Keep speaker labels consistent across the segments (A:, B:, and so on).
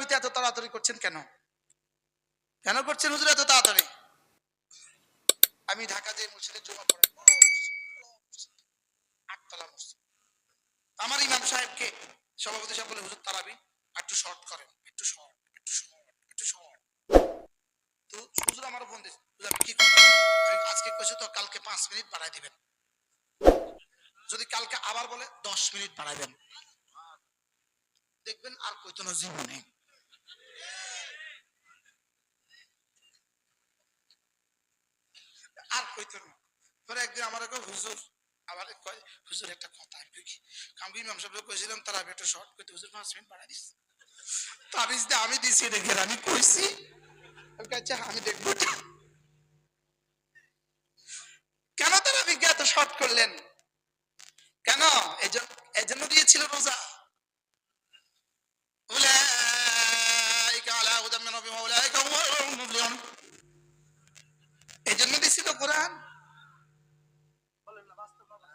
A: তারাবিতে এত তাড়াতাড়ি করছেন কেন? কেন করছেন হুজুর এত তাড়াতাড়ি? আমি ঢাকা যে মসজিদে জুমা পড়ে, 8 তলা মসজিদ, আমার ইমাম সাহেবকে সভাপতি সাহেব বলে, হুজুর তারাবি একটু শর্ট করেন, একটু শর্ট, একটু শর্ট, একটু শর্ট। তো হুজুর আমারও ফোন দিয়েছে, হুজুর আমি কি করব? আজকে কইছো তো কালকে 5 মিনিট বাড়াই দিবেন, যদি কালকে আবার বলে 10 মিনিট বাড়াবেন, দেখবেন আর কইতো না জীবনে। আর কইতো না। পরে একদিন আমার হুজুর আবার কয়, হুজুর একটা কথা, আমি ইমাম সাহেবকে কইছিলাম তারা একটু শর্ট করতে, হুজুর 5 মিনিট বাড়াই দিস। তাবিজ দিয়ে আমি দিছি, দেখে আমি কইছি, আচ্ছা আমি দেখবো কেন তারা বিজ্ঞাত শর্ট করলেন, কেন? এজন্য দিয়েছিল রোজা, উলাইকা আলা হুদাম মির রাব্বিহিম ওয়া উলাইকা হুমুল মুফলিহুন। এজন্য দিয়েছিল কোরআন, বলেন না বাস্তব না?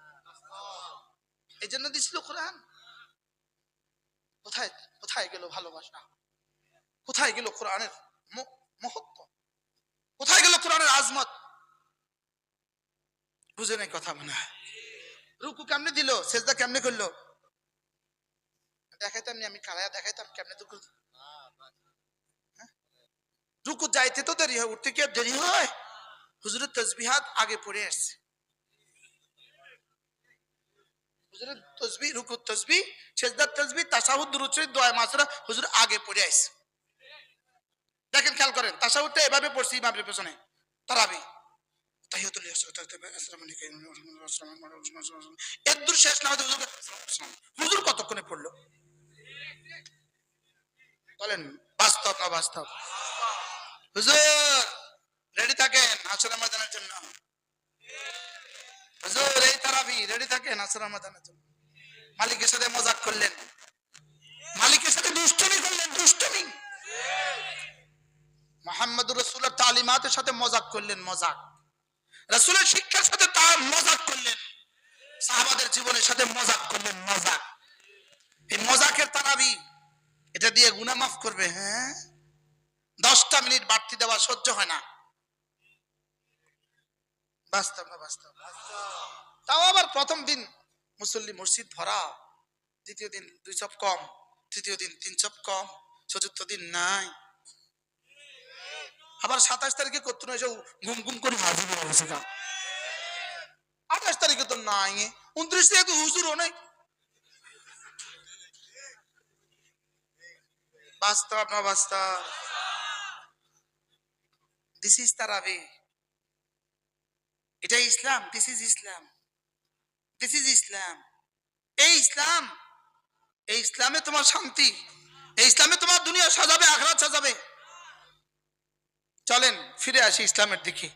A: এজন্য দিয়েছিল কোরআন। কোথায় কোথায় গেল ভালোবাসা? কোথায় গেল কোরআনের মহত্ব? কোথায় গেল কোরআনের আজমত? বুঝে নাই কথা মনে হয়। রুকু কেমনে দিল, সেজদা কেমনে করলো, দেখাইতাম নি? আমি কারায়া দেখাইতাম কেমনে রুকু। রুকু যাইতে তো দেরি হয়, উঠতে কি আর দেরি হয়? হুজুরের তাসবিহাত আগে পড়ে আসছে, হুজুরের তাসবিহ, রুকুর তাসবিহ, সেজদার তাসবিহ, তাশাহুদ, দুরূদ শরীফ, দোয়া মাসুরা হুজুর আগে পড়ে আসছে। দেখেন খেয়াল করেন, তাশাহুদটা এভাবে পড়ছি ইমামের পেছনে, তারাবি তাহিয়াতুল এদুর শেষ না হতে হুজুর কতক্ষণে পড়লো? বলেন বাস্তব না বাস্তব? হুজুর রেডি থাকেন আসরের ময়দানের জন্য, হুজুর এই তারাবি রেডি থাকেন আসরের ময়দানের জন্য। মালিকের সাথে মজাক করলেন, মালিকের সাথে দুষ্টুমি করলেন, দুষ্টুমি। মুহাম্মদুর রাসূলের তালিমাতের সাথে মজাক করলেন, মজাক। রাসূলের শিক্ষার সাথে তার মজাক করলেন, সাহাবাদের জীবনের সাথে মজাক করলেন, মজাক। এই মজাকের তারাবি, এটা দিয়ে গুনাহ মাফ করবে? হ্যাঁ, 10টা মিনিট বাড়তি দেওয়া সহ্য হয় না। বাস্তব না বাস্তব? তাও আবার প্রথম দিন মুসল্লি মসজিদ ভরা, দ্বিতীয় দিন 2 সপ কম, তৃতীয় দিন 3 সপ কম, চতুর্থ দিন নাই। আবার 27 তারিখে করতে না এসে ঘুম ঘুম করে হাজির হয়ে গেছে, 28 তারিখে তো নাই, 29 তারিখে তো হুজুরও নাই। বাস্তব না বাস্তব? দিস ইজ তারাবি, এটা ইসলাম, দিস ইজ ইসলাম, দিস ইজ ইসলাম। এই ইসলাম, এই ইসলামে তোমার শান্তি, এই ইসলামে তোমার দুনিয়া সাজাবে, আখিরাত সাজাবে। চলেন ফিরে আসি ইসলামের দিকে।